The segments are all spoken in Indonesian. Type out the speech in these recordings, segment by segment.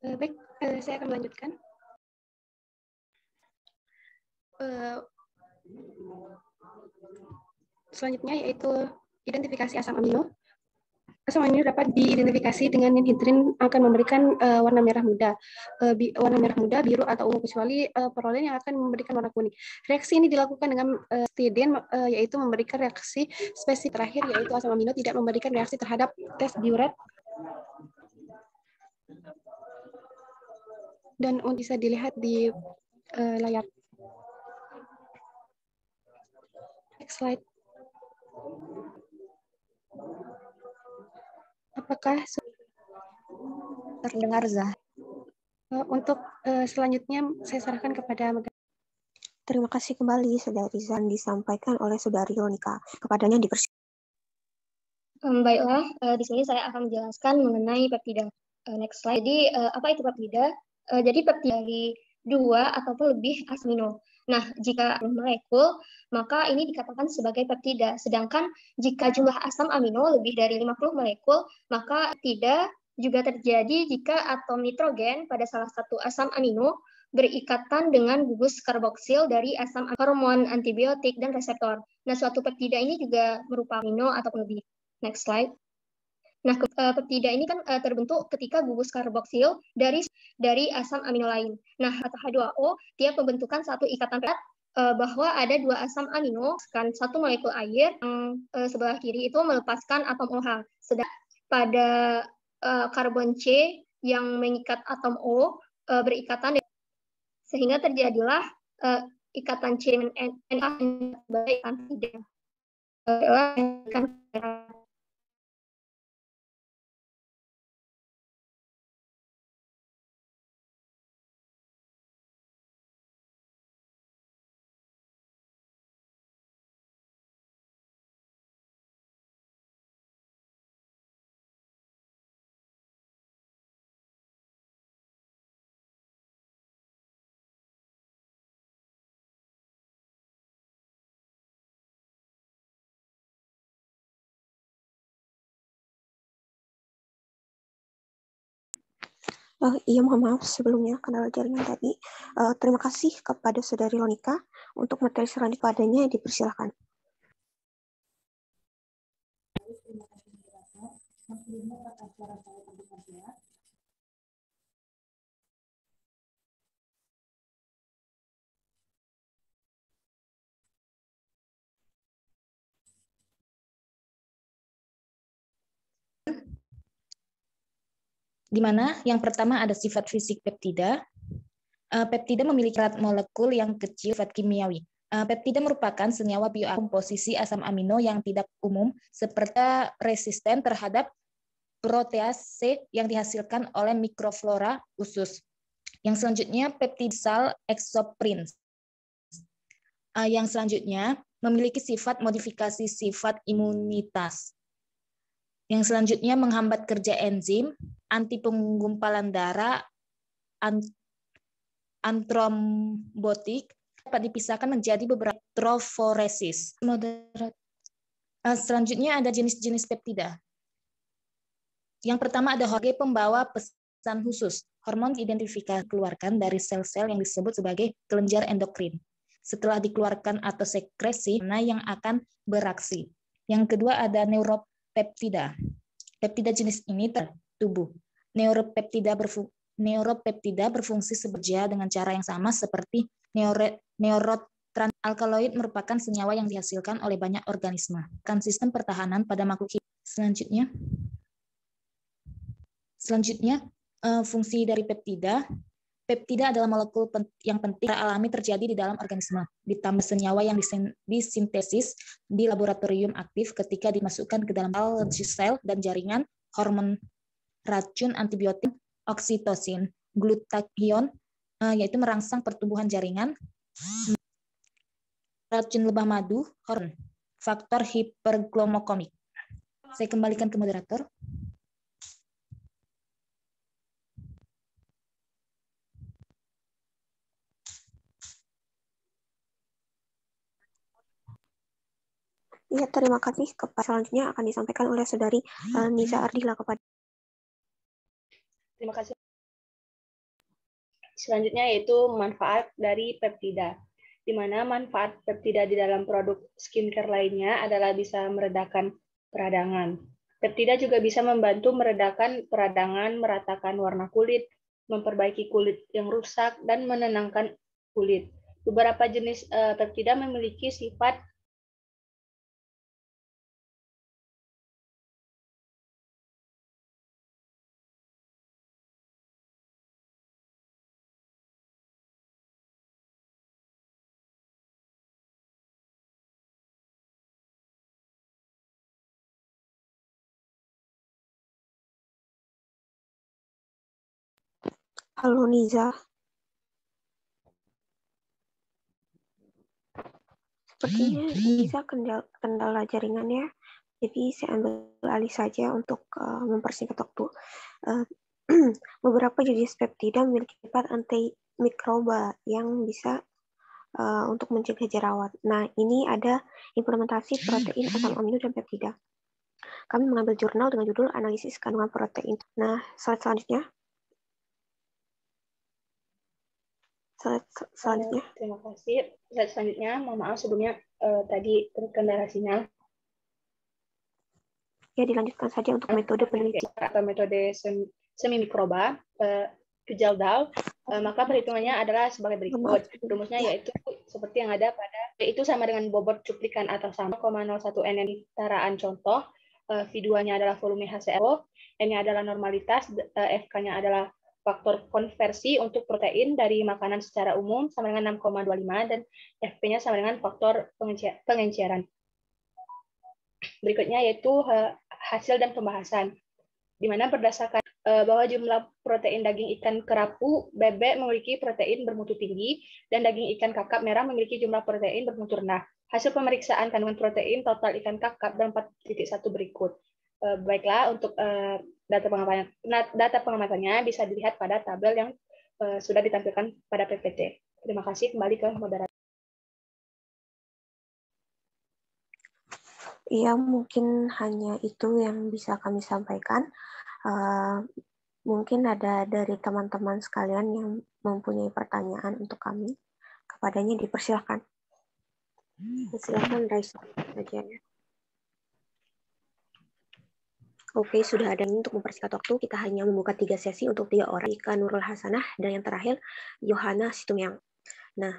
Baik, saya akan melanjutkan. Selanjutnya yaitu identifikasi asam amino. Asam amino dapat diidentifikasi dengan ninhidrin akan memberikan warna merah muda, biru atau ungu kecuali perolen yang akan memberikan warna kuning. Reaksi ini dilakukan dengan histidin yaitu memberikan reaksi spesifik terakhir yaitu asam amino tidak memberikan reaksi terhadap tes diuret. Dan bisa dilihat di layar. Next slide. Apakah terdengar, Zah? Untuk selanjutnya saya serahkan kepada Terima kasih kembali Saudari Zan disampaikan oleh Saudari Lonika. Kepadanya dipersilakan. Baiklah, di sini saya akan menjelaskan mengenai peptida. Next slide. Jadi apa itu peptida? Jadi peptida dari 2 ataupun lebih asam amino. Nah, jika molekul, maka ini dikatakan sebagai peptida. Sedangkan jika jumlah asam amino lebih dari 50 molekul, maka peptida juga terjadi jika atom nitrogen pada salah satu asam amino berikatan dengan gugus karboksil dari asam hormon antibiotik dan reseptor. Nah, suatu peptida ini juga merupakan amino ataupun lebih. Next slide. Nah, peptida ini kan terbentuk ketika gugus karboksil dari asam amino lain. Nah, atau H2O, dia pembentukan satu ikatan perat bahwa ada 2 asam amino, kan satu molekul air yang sebelah kiri itu melepaskan atom OH. Sedangkan pada karbon C yang mengikat atom O berikatan sehingga terjadilah ikatan C dengan NH sebagai peptida. Iya, mohon maaf sebelumnya kendala jaringan tadi. Terima kasih kepada Saudari Lonika. Untuk materi selanjutnya padanya dipersilakan. Di mana yang pertama ada sifat fisik peptida. Peptida memiliki berat molekul yang kecil, sifat kimiawi. Peptida merupakan senyawa biokomposisi asam amino yang tidak umum, seperti resisten terhadap protease yang dihasilkan oleh mikroflora usus. Yang selanjutnya peptidisal exoprins. Yang selanjutnya memiliki sifat modifikasi sifat imunitas. Yang selanjutnya menghambat kerja enzim, anti penggumpalan darah, antrombotik, dapat dipisahkan menjadi beberapa troforesis. Selanjutnya ada jenis-jenis peptida. Yang pertama ada hormon pembawa pesan khusus. Hormon diidentifikasi keluarkan dari sel-sel yang disebut sebagai kelenjar endokrin. Setelah dikeluarkan atau sekresi, mana yang akan beraksi. Yang kedua ada neuropeptida. Peptida jenis ini tubuh. Neuropeptida berfungsi sebekerja dengan cara yang sama seperti alkaloid merupakan senyawa yang dihasilkan oleh banyak organisme. Kan sistem pertahanan pada makhluk hidup. Selanjutnya, fungsi dari peptida. Peptida adalah molekul yang penting alami terjadi di dalam organisme. Ditambah senyawa yang disintesis di laboratorium aktif ketika dimasukkan ke dalam sel dan jaringan hormon racun antibiotik oksitosin. Glutathione, yaitu merangsang pertumbuhan jaringan. Racun lebah madu, hormon, faktor hiperglomokomik. Saya kembalikan ke moderator. Iya, terima kasih. Selanjutnya akan disampaikan oleh Saudari Niza Ardila kepada. Terima kasih. Selanjutnya yaitu manfaat dari peptida, di mana manfaat peptida di dalam produk skincare lainnya adalah bisa meredakan peradangan. Peptida juga bisa membantu meredakan peradangan, meratakan warna kulit, memperbaiki kulit yang rusak, dan menenangkan kulit. Beberapa jenis peptida memiliki sifat Halo Niza. Sepertinya Niza kendala jaringannya, jadi saya ambil alih saja untuk mempersingkat waktu. Beberapa jenis peptida memiliki sifat antimikroba yang bisa untuk mencegah jerawat. Nah, ini ada implementasi protein, asam amino, dan peptida. Kami mengambil jurnal dengan judul Analisis Kandungan Protein. Nah, slide selanjutnya. Selanjutnya. Terima kasih. Slide selanjutnya, mohon maaf sebelumnya tadi terkendala sinyal. Ya, dilanjutkan saja untuk metode penelitian. Atau metode semi mikroba, Kujeldal, maka perhitungannya adalah sebagai berikut. Rumusnya yaitu seperti yang ada pada, yaitu sama dengan bobot cuplikan atau sama 0,01 N taraan contoh, V2-nya adalah volume HCl, N-nya adalah normalitas, Fk-nya adalah faktor konversi untuk protein dari makanan secara umum sama dengan 6,25 dan Fp-nya sama dengan faktor pengenciaran. Berikutnya yaitu hasil dan pembahasan, di mana berdasarkan bahwa jumlah protein daging ikan kerapu bebek memiliki protein bermutu tinggi dan daging ikan kakap merah memiliki jumlah protein bermutu rendah. Hasil pemeriksaan kandungan protein total ikan kakap dan 4.1 berikut. Baiklah, untuk data pengamatannya bisa dilihat pada tabel yang sudah ditampilkan pada PPT. Terima kasih, kembali ke moderator. Iya, mungkin hanya itu yang bisa kami sampaikan. Mungkin ada dari teman-teman sekalian yang mempunyai pertanyaan untuk kami. Kepadanya dipersilahkan. Silakan raise saja. Oke, sudah ada untuk mempersingkat waktu. Kita hanya membuka 3 sesi untuk 3 orang. Ika Nurul Hasanah dan yang terakhir Yohana Situmyang. Nah,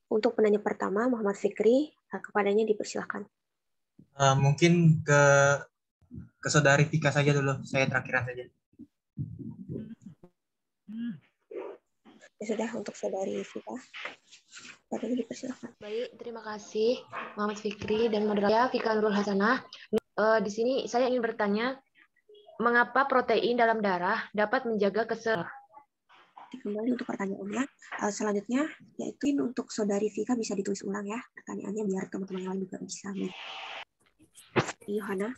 untuk penanya pertama Muhammad Fikri, kepadanya dipersilahkan. Mungkin ke Saudari Tika saja dulu. Saya terakhiran saja. Ya sudah, untuk Saudari Vika. Kepadanya dipersilahkan. Baik, terima kasih Muhammad Fikri dan moderator Vika Nurul Hasanah. Di sini saya ingin bertanya, mengapa protein dalam darah dapat menjaga keseimbangan? Kembali untuk pertanyaannya. Selanjutnya, yaitu untuk Saudari Vika bisa ditulis ulang ya pertanyaannya biar teman-teman yang lain juga bisa. Yohana.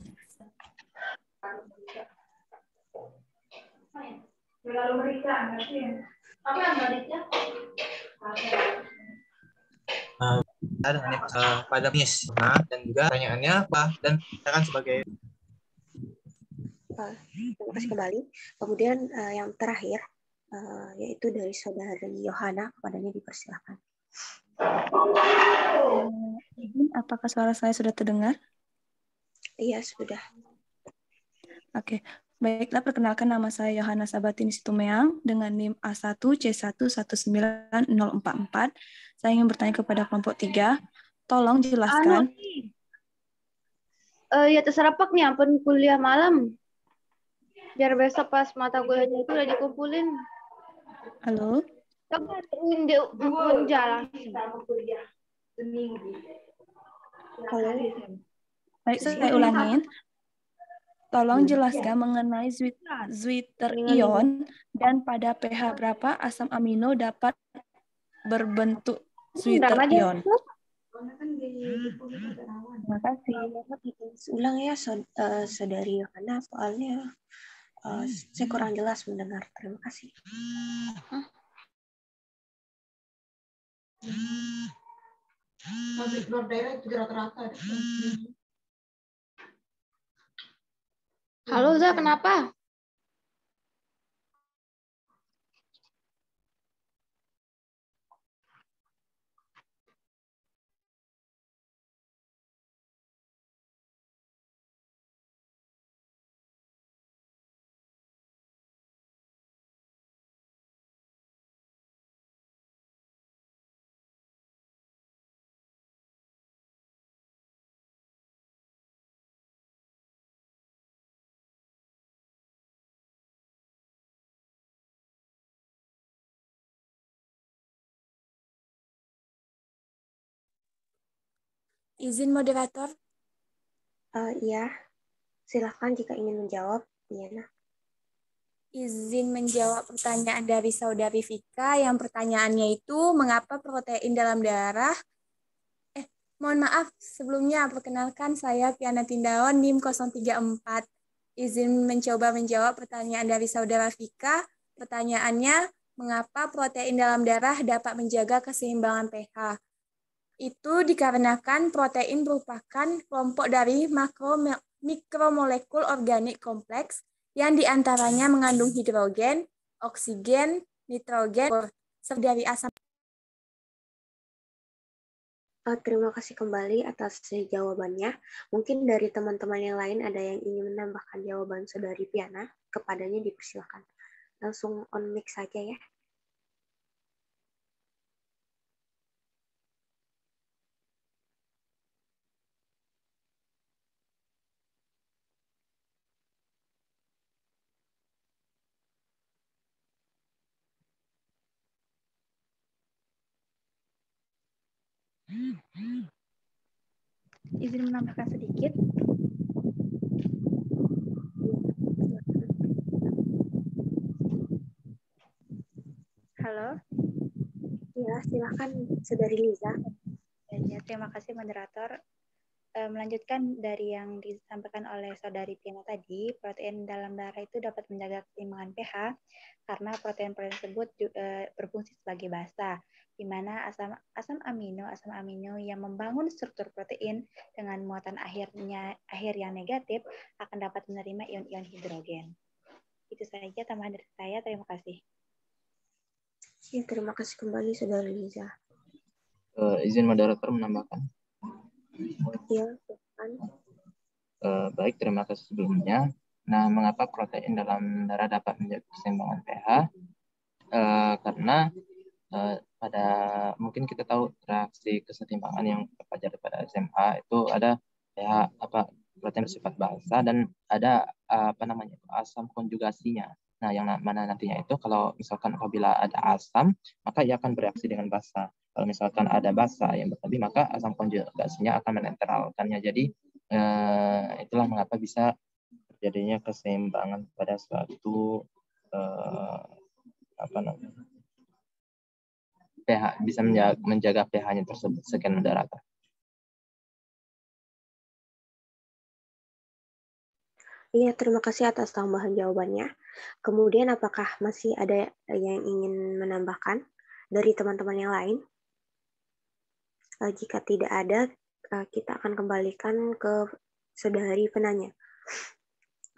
Pada Miss, dan juga pertanyaannya apa dan akan sebagai terima kasih kembali. Kemudian yang terakhir yaitu dari Saudari Yohana, kepadanya dipersilakan. Apakah suara saya sudah terdengar? Iya, sudah. Oke. Baiklah, perkenalkan nama saya Yohana Sabatini Situmeang dengan NIM A1C1190044. Saya ingin bertanya kepada kelompok 3. Tolong jelaskan. Ya terserah Pak nih, ampun kuliah malam. Biar besok pas mata kuliahnya itu udah dikumpulin. Halo? Kamu jalan. Halo. Baik, saya ulangin. Tolong jelaskan mengenai zwitterion dan pada pH berapa asam amino dapat berbentuk zwitterion. Terima kasih. Ulang ya, Saudari Yohana, soalnya saya kurang jelas mendengar. Terima kasih. Halo, Za, kenapa? Izin moderator. Iya, silakan jika ingin menjawab, Diana. Izin menjawab pertanyaan dari Saudari Vika. Yang pertanyaannya itu, mengapa protein dalam darah? Mohon maaf, sebelumnya perkenalkan saya Piana Tindawan, NIM 034. Izin mencoba menjawab pertanyaan dari Saudara Vika. Pertanyaannya, mengapa protein dalam darah dapat menjaga keseimbangan pH? Itu dikarenakan protein merupakan kelompok dari mikromolekul organik kompleks yang diantaranya mengandung hidrogen, oksigen, nitrogen, serta dari asam. Terima kasih kembali atas jawabannya. Mungkin dari teman-teman yang lain ada yang ingin menambahkan jawaban Saudari Piana, kepadanya dipersilakan. Langsung on mic saja ya. Izin menambahkan sedikit. Halo. Ya, silakan Saudari Liza. Ya, terima kasih moderator. Melanjutkan dari yang disampaikan oleh Saudari Piana tadi, protein dalam darah itu dapat menjaga keseimbangan pH karena protein-protein tersebut berfungsi sebagai basa, di mana asam amino yang membangun struktur protein dengan muatan akhir yang negatif akan dapat menerima ion-ion hidrogen. Itu saja tambahan dari saya. Terima kasih. Ya, terima kasih kembali Saudari Liza. Izin moderator menambahkan. Ya, silakan. Baik, terima kasih sebelumnya. Nah, mengapa protein dalam darah dapat menjaga keseimbangan pH? Karena pada mungkin kita tahu reaksi kesetimbangan yang terpelajari pada SMA itu ada pH protein bersifat basa dan ada asam konjugasinya. Nah, yang mana nantinya itu kalau misalkan apabila ada asam, maka ia akan bereaksi dengan basa. Kalau misalkan ada basa yang berlebih, maka asam konjugasinya akan menetralkannya. Jadi itulah mengapa bisa terjadinya keseimbangan pada suatu pH, bisa menjaga pH-nya tersebut. Sekian moderator. Iya, terima kasih atas tambahan jawabannya. Kemudian apakah masih ada yang ingin menambahkan dari teman-teman yang lain? Jika tidak ada, kita akan kembalikan ke Saudari penanya.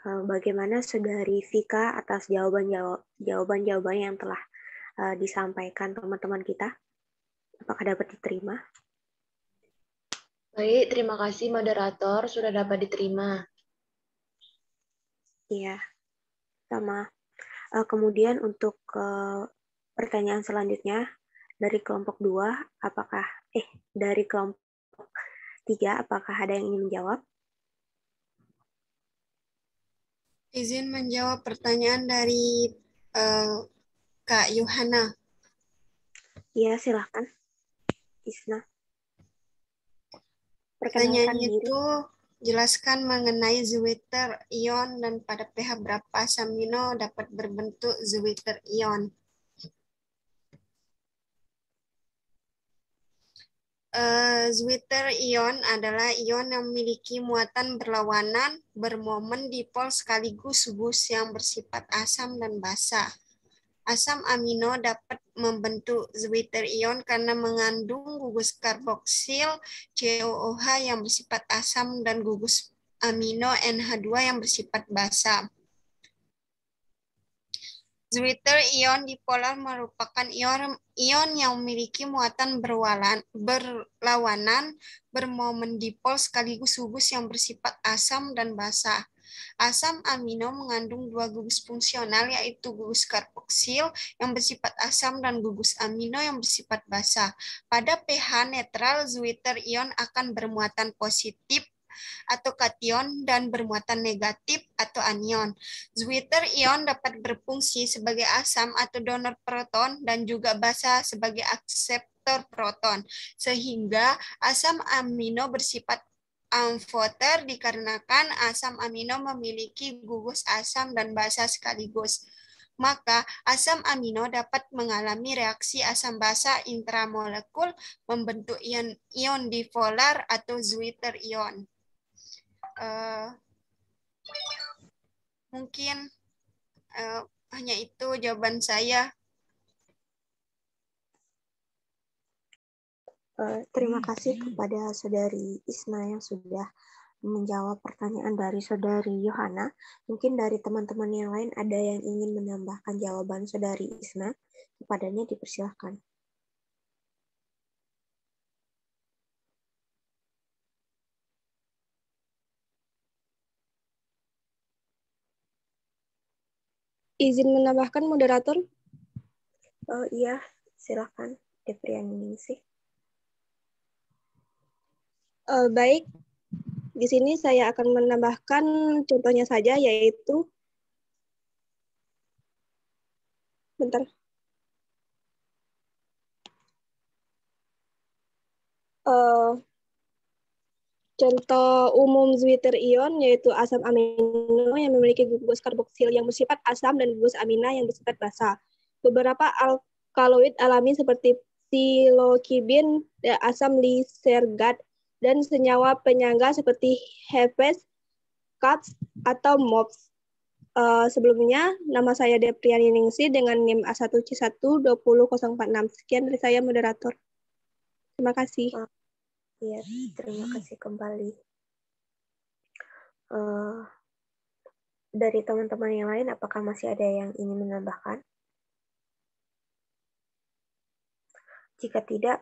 Bagaimana Saudari Vika atas jawaban-jawaban yang telah disampaikan teman-teman kita? Apakah dapat diterima? Baik, terima kasih moderator sudah dapat diterima. Iya, sama. Kemudian untuk pertanyaan selanjutnya dari kelompok 2, dari kelompok 3, apakah ada yang ingin menjawab? Izin menjawab pertanyaan dari Kak Yohana. Iya, silahkan. Isna. Pertanyaannya itu, jelaskan mengenai Zwitter ion dan pada pH berapa asam amino dapat berbentuk Zwitter ion. Zwitter ion adalah ion yang memiliki muatan berlawanan, bermomen dipol sekaligus gus yang bersifat asam dan basa. Asam amino dapat membentuk Zwitter ion karena mengandung gugus karboksil COOH yang bersifat asam dan gugus amino NH2 yang bersifat basa. Zwitter ion dipolar merupakan ion yang memiliki muatan berlawanan, bermomen dipol sekaligus gugus yang bersifat asam dan basa. Asam amino mengandung dua gugus fungsional, yaitu gugus karboksil yang bersifat asam dan gugus amino yang bersifat basa. Pada pH netral, Zwitter ion akan bermuatan positif atau kation dan bermuatan negatif atau anion. Zwitter ion dapat berfungsi sebagai asam atau donor proton dan juga basa sebagai akseptor proton, sehingga asam amino bersifat amfoter dikarenakan asam amino memiliki gugus asam dan basa sekaligus. Maka asam amino dapat mengalami reaksi asam basa intramolekul membentuk ion dipolar atau Zwitter ion. Mungkin hanya itu jawaban saya. Terima kasih kepada Saudari Isna yang sudah menjawab pertanyaan dari Saudari Yohana. Mungkin dari teman-teman yang lain ada yang ingin menambahkan jawaban Saudari Isna. Kepadanya dipersilahkan. Izin menambahkan moderator? Iya, silakan Depriani Ningsih. Baik, di sini saya akan menambahkan contohnya saja, yaitu contoh umum Zwitter ion yaitu asam amino yang memiliki gugus karboksil yang bersifat asam dan gugus amina yang bersifat basa. Beberapa alkaloid alami seperti psilocybin, asam lisergat, dan senyawa penyangga seperti Hepes, CATS, atau MOPS. Sebelumnya, nama saya Depriani Ningsih dengan NIM A1C1-20046. Sekian dari saya, moderator. Terima kasih. Iya, terima kasih kembali. Dari teman-teman yang lain, apakah masih ada yang ingin menambahkan? Jika tidak,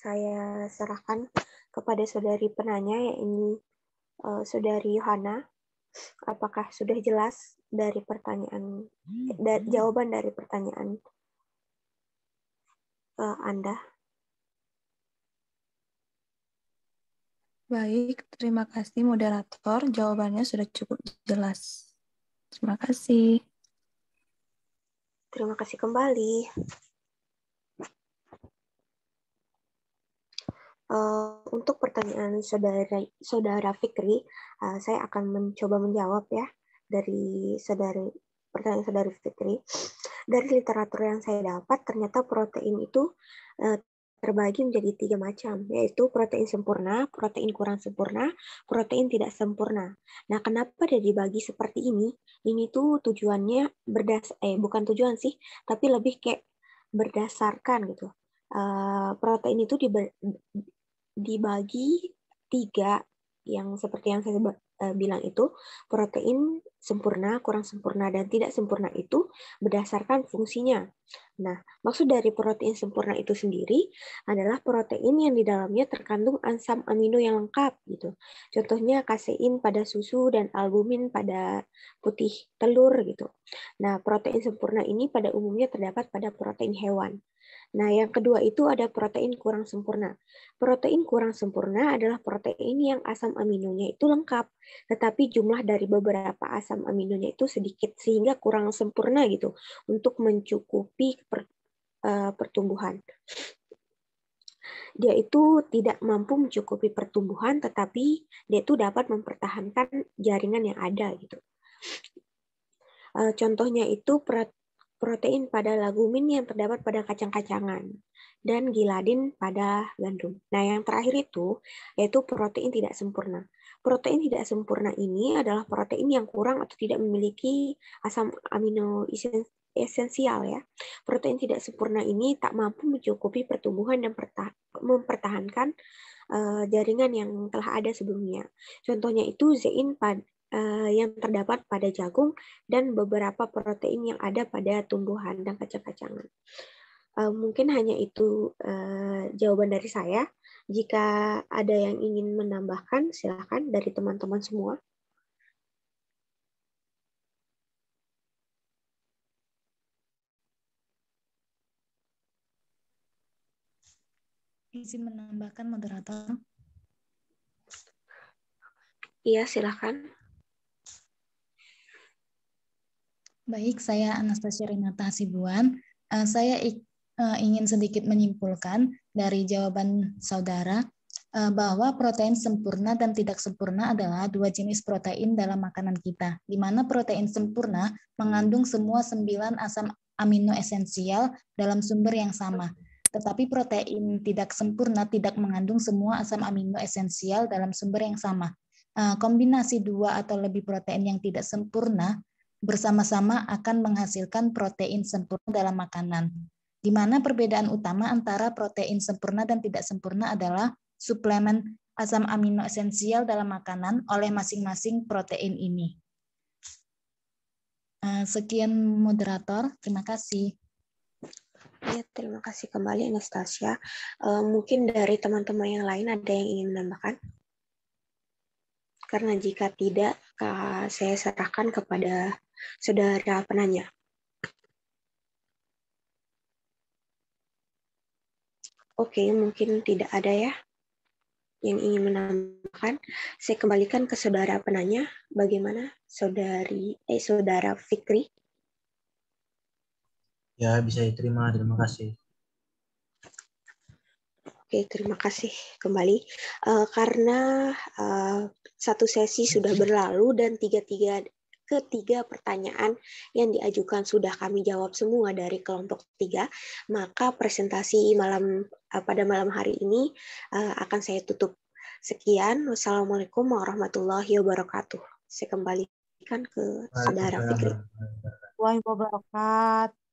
saya serahkan kepada Saudari penanya, yaitu Saudari Yohana. Apakah sudah jelas dari pertanyaan, jawaban dari pertanyaan Anda? Baik, terima kasih moderator. Jawabannya sudah cukup jelas. Terima kasih. Terima kasih kembali. Untuk pertanyaan Saudara Fikri, saya akan mencoba menjawab ya dari pertanyaan Saudari Fikri. Dari literatur yang saya dapat, ternyata protein itu terbagi menjadi 3 macam, yaitu protein sempurna, protein kurang sempurna, protein tidak sempurna. Nah, kenapa dia dibagi seperti ini? Ini tuh tujuannya bukan tujuan sih, tapi lebih kayak berdasarkan gitu. Protein itu dibagi 3, yang seperti yang saya bilang itu, protein sempurna, kurang sempurna, dan tidak sempurna itu berdasarkan fungsinya. Nah, maksud dari protein sempurna itu sendiri adalah protein yang di dalamnya terkandung asam amino yang lengkap gitu. Contohnya kasein pada susu dan albumin pada putih telur gitu. Nah, protein sempurna ini pada umumnya terdapat pada protein hewan. Nah, yang kedua itu ada protein kurang sempurna. Protein kurang sempurna adalah protein yang asam aminonya itu lengkap, tetapi jumlah dari beberapa asam aminonya itu sedikit, sehingga kurang sempurna gitu untuk mencukupi pertumbuhan. Dia itu tidak mampu mencukupi pertumbuhan, tetapi dia itu dapat mempertahankan jaringan yang ada gitu. Contohnya itu protein pada legumin yang terdapat pada kacang-kacangan dan giladin pada gandum. Nah, yang terakhir itu yaitu protein tidak sempurna. Protein tidak sempurna ini adalah protein yang kurang atau tidak memiliki asam amino esensial ya. Protein tidak sempurna ini tak mampu mencukupi pertumbuhan dan mempertahankan jaringan yang telah ada sebelumnya. Contohnya itu zein yang terdapat pada jagung dan beberapa protein yang ada pada tumbuhan dan kacang-kacangan. Mungkin hanya itu jawaban dari saya. Jika ada yang ingin menambahkan, silakan dari teman-teman semua. Izin menambahkan, moderator. Iya, silakan. Baik, saya Anastasia Renata Hasibuan. Saya ingin sedikit menyimpulkan dari jawaban saudara bahwa protein sempurna dan tidak sempurna adalah dua jenis protein dalam makanan kita, di mana protein sempurna mengandung semua 9 asam amino esensial dalam sumber yang sama. Tetapi protein tidak sempurna tidak mengandung semua asam amino esensial dalam sumber yang sama. Kombinasi dua atau lebih protein yang tidak sempurna bersama-sama akan menghasilkan protein sempurna dalam makanan. Di mana perbedaan utama antara protein sempurna dan tidak sempurna adalah suplemen asam amino esensial dalam makanan oleh masing-masing protein ini. Sekian moderator, terima kasih. Ya, terima kasih kembali Anastasia. Mungkin dari teman-teman yang lain ada yang ingin menambahkan? Karena jika tidak, saya serahkan kepada saudara penanya. Oke, mungkin tidak ada ya yang ingin menambahkan. Saya kembalikan ke saudara penanya. Bagaimana saudara Fikri? Ya, bisa diterima. Terima kasih. Oke, terima kasih kembali. Karena satu sesi sudah berlalu dan ketiga pertanyaan yang diajukan sudah kami jawab semua dari kelompok 3, maka presentasi pada malam hari ini akan saya tutup. Sekian, wassalamualaikum warahmatullahi wabarakatuh. Saya kembalikan ke saudara Fikri. Waalaikumsalam warahmatullahi wabarakatuh.